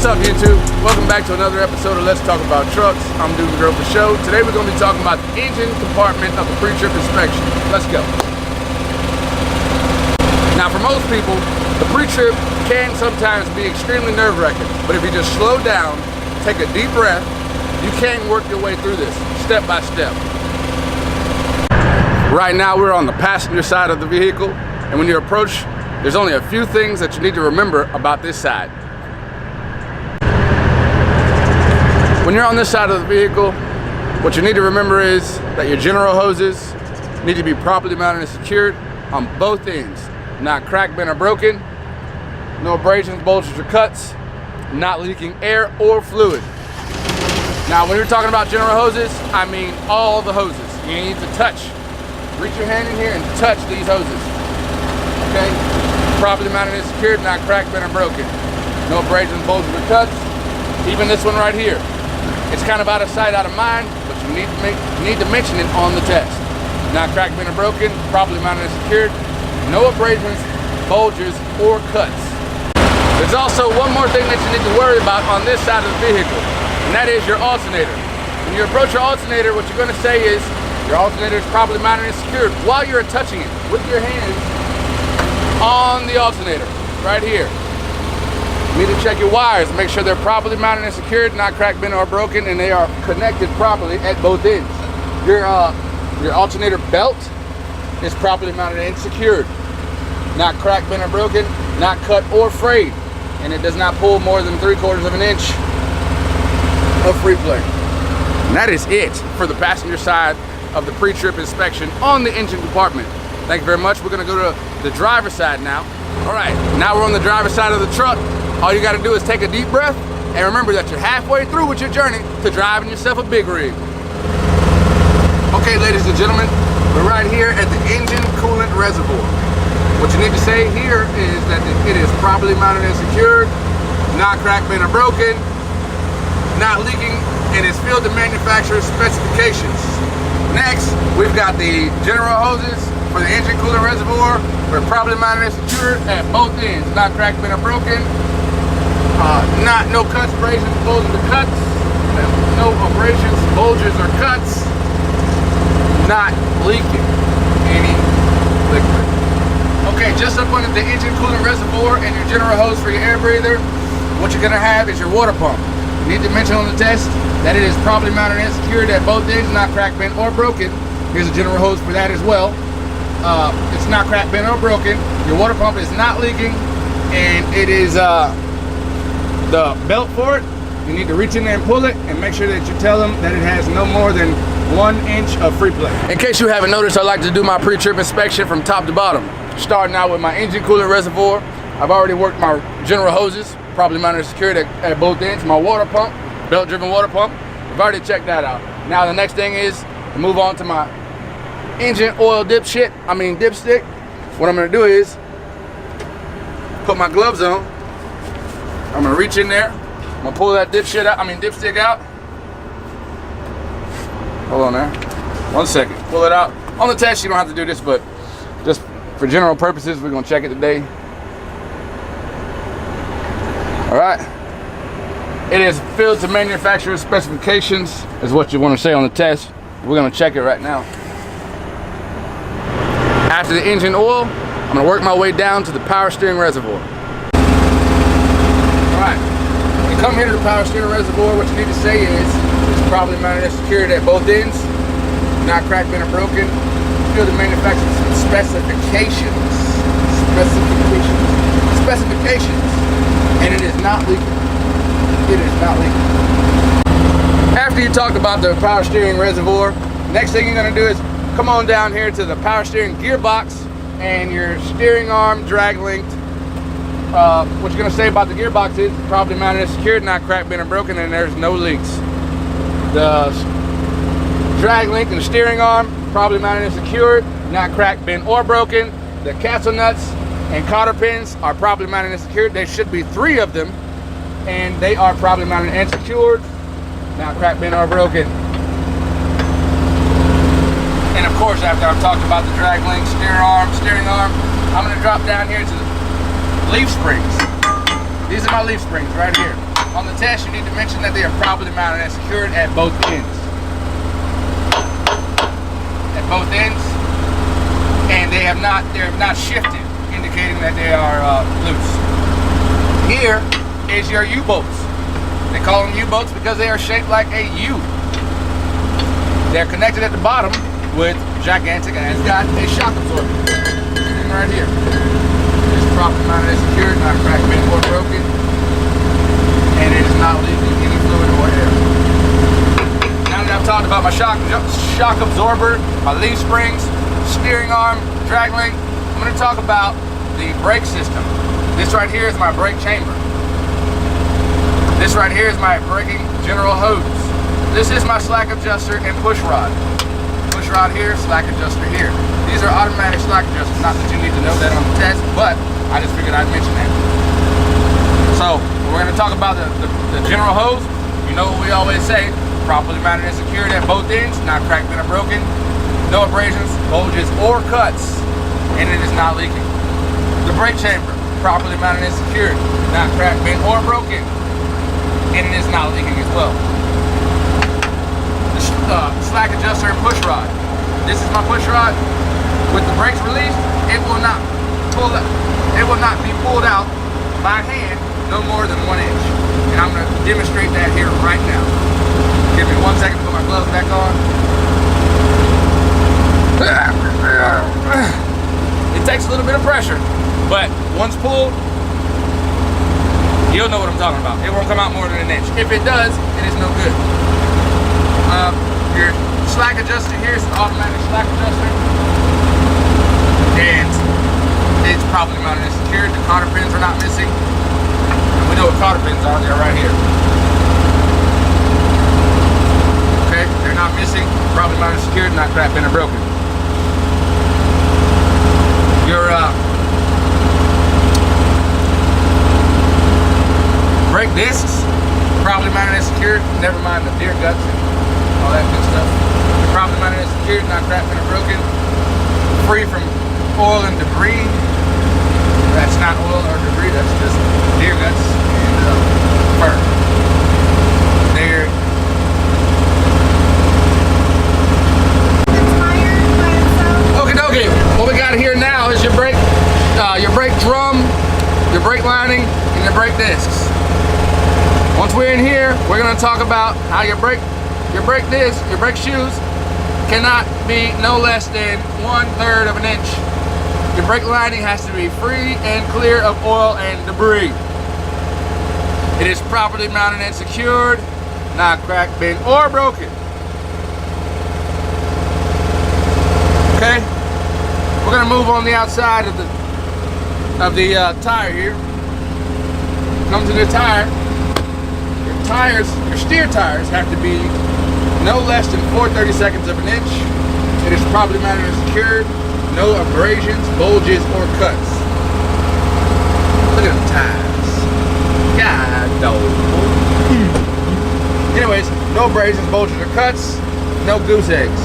What's up, YouTube? Welcome back to another episode of Let's Talk About Trucks. I'm Dude and Girl for Show. Today we're going to be talking about the engine compartment of a pre-trip inspection. Let's go. Now, for most people, the pre-trip can sometimes be extremely nerve-wracking, but if you just slow down, take a deep breath, you can work your way through this step by step. Right now, we're on the passenger side of the vehicle, and when you approach, there's only a few things that you need to remember about this side. When you're on this side of the vehicle, what you need to remember is that your general hoses need to be properly mounted and secured on both ends. Not cracked, bent, or broken. No abrasions, bulges, or cuts. Not leaking air or fluid. Now, when you're talking about general hoses, I mean all the hoses. You need to touch. Reach your hand in here and touch these hoses. Okay? Properly mounted and secured, not cracked, bent, or broken. No abrasions, bulges, or cuts. Even this one right here. It's kind of out of sight, out of mind, but you need to mention it on the test. Not cracked, bent, or broken, properly mounted and secured. No abrasions, bulges, or cuts. There's also one more thing that you need to worry about on this side of the vehicle, and that is your alternator. When you approach your alternator, what you're going to say is your alternator is properly mounted and secured while you're touching it with your hands on the alternator, right here. You need to check your wires, make sure they're properly mounted and secured, not cracked, bent, or broken, and they are connected properly at both ends. Your alternator belt is properly mounted and secured, not cracked, bent, or broken, not cut or frayed, and it does not pull more than 3/4 of an inch of free play. And that is it for the passenger side of the pre-trip inspection on the engine compartment. Thank you very much. We're going to go to the driver's side now. All right, now we're on the driver's side of the truck. All you got to do is take a deep breath and remember that you're halfway through with your journey to driving yourself a big rig. Okay, ladies and gentlemen, we're right here at the engine coolant reservoir. What you need to say here is that it is properly mounted and secured, not cracked, bent, or broken, not leaking, and is filled to manufacturer's specifications. Next, we've got the general hoses for the engine coolant reservoir. We're properly mounted and secured at both ends, not cracked, bent, or broken. No cuts, abrasions, bulges, or cuts. No abrasions, bulges, or cuts. Not leaking any liquid. Okay, just up under the engine coolant reservoir and your general hose for your air breather, what you're gonna have is your water pump. You need to mention on the test that it is properly mounted and secured at both ends, not cracked, bent, or broken. Here's a general hose for that as well. It's not cracked, bent, or broken. Your water pump is not leaking, and it is the belt for it. You need to reach in there and pull it, and make sure that you tell them that it has no more than 1 inch of free play. In case you haven't noticed, I like to do my pre-trip inspection from top to bottom. Starting out with my engine coolant reservoir. I've already worked my general hoses, properly mounted and secured at both ends. My water pump, belt-driven water pump. I've already checked that out. Now the next thing is to move on to my engine oil dipstick. What I'm gonna do is put my gloves on. I'm gonna reach in there. I'm gonna pull that dipstick out. Hold on there. 1 second. Pull it out. On the test, you don't have to do this, but just for general purposes, we're gonna check it today. All right. It is filled to manufacturer specifications, is what you want to say on the test. We're gonna check it right now. After the engine oil, I'm gonna work my way down to the power steering reservoir. All right, when you come here to the power steering reservoir, what you need to say is, it's properly mounted and secured at both ends, not cracked, bent, or broken, filled to manufacturer's specifications, and it is not leaking. It is not leaking. After you talk about the power steering reservoir, next thing you're gonna do is come on down here to the power steering gearbox and your steering arm drag linked. What you're gonna say about the gearbox is properly mounted and secured, not cracked, bent, or broken, and there's no leaks. The drag link and the steering arm, properly mounted and secured, not cracked, bent, or broken. The castle nuts and cotter pins are properly mounted and secured. There should be 3 of them, and they are properly mounted and secured, not cracked, bent, or broken. And of course, after I've talked about the drag link, steering arm, I'm gonna drop down here to the leaf springs. These are my leaf springs right here. on the test, you need to mention that they are properly mounted and secured at both ends. At both ends, and they're not shifted, indicating that they are loose. Here is your U-bolts. They call them U-bolts because they are shaped like a U. They're connected at the bottom with gigantic, and it's got a shock absorber sitting right here. It's properly mounted and secured, not cracked, bent, or broken, and it is not leaking any fluid or air. Now that I've talked about my shock absorber, my leaf springs, steering arm, drag link, I'm going to talk about the brake system. This right here is my brake chamber. This right here is my braking general hose. This is my slack adjuster and push rod. Push rod here, slack adjuster here. These are automatic slack adjusters. Not that you need to know that on the test, but I just figured I'd mention that. So we're going to talk about the general hose. You know what we always say: properly mounted and secured at both ends, not cracked, bent, or broken. No abrasions, bulges, or cuts, and it is not leaking. The brake chamber, properly mounted and secured, not cracked, bent, or broken, and it is not leaking as well. The slack adjuster and push rod. This is my push rod. With the brakes released, it will not be pulled out by hand no more than 1 inch. And I'm going to demonstrate that here right now. Give me 1 second to put my gloves back on. It takes a little bit of pressure, but once pulled, you'll know what I'm talking about. It won't come out more than 1 inch. If it does, it is no good. Your slack adjuster here is an automatic slack adjuster, and it's properly mounted and secured. The cotter pins are not missing, and we know what cotter pins are. They're right here. Okay, they're not missing. Properly mounted and secured, not cracked, bent, or broken. Your brake discs, properly mounted and secured. Never mind the deer guts and all that good stuff. Properly mounted and secured, not cracked, bent, or broken. Free from oil and debris. That's not oil or debris, that's just deer guts and fur. They're okie dokie. What we got here now is your brake drum, your brake lining, and your brake discs. Once we're in here, we're going to talk about how your brake disc, your brake shoes cannot be no less than 1/3 of an inch. Your brake lining has to be free and clear of oil and debris. It is properly mounted and secured, not cracked, bent, or broken. Okay, we're gonna move on the outside of the tire here. Come to the tire. Your steer tires have to be no less than 4/32 of an inch. It is properly mounted and secured. No abrasions, bulges, or cuts. Look at them tires. God dog. Anyways, no abrasions, bulges, or cuts. No goose eggs.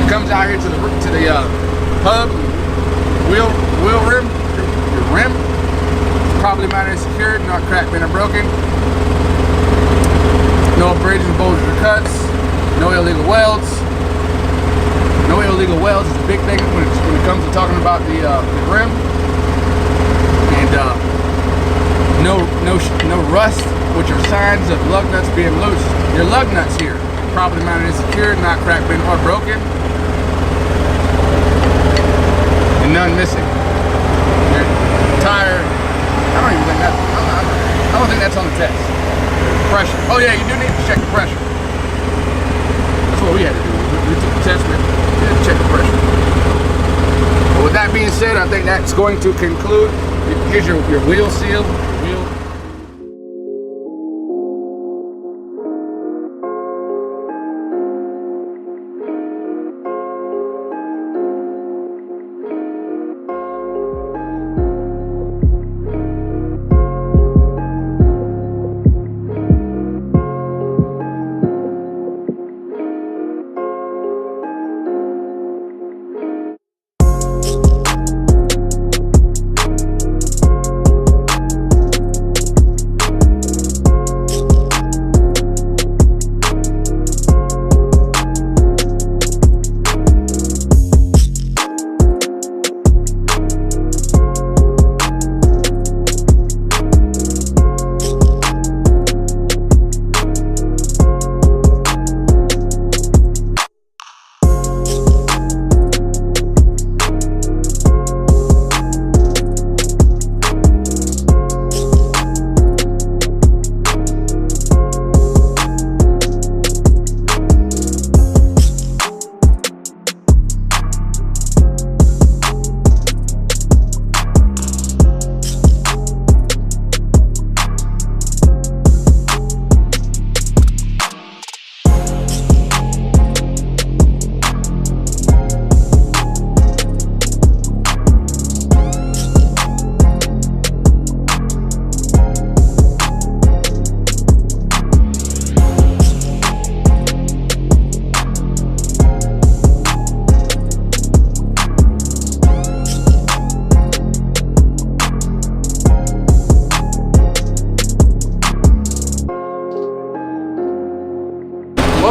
It comes out here to the hub, wheel rim. Your rim. Properly mounted and secured, not cracked, bent, or broken. No abrasions, bulges, or cuts. No illegal welds. No illegal welds is a big thing when it comes to talking about the rim. And no rust, which are signs of lug nuts being loose. Your lug nuts here, properly mounted and secured, not cracked, bent, or broken. And none missing. Your tire. I don't think that's on the test. Pressure. Oh yeah, you do need to check the pressure. That's what we had to do. We took the test, we had to check the pressure. But with that being said, I think that's going to conclude. Here's your wheel seal.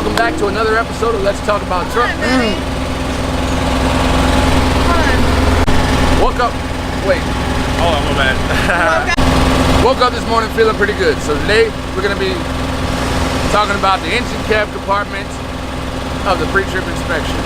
Welcome back to another episode of Let's Talk About Truck. Woke up, wait. Oh, I'm bad. Woke up this morning feeling pretty good. So today we're gonna be talking about the engine cab compartment of the pre-trip inspection.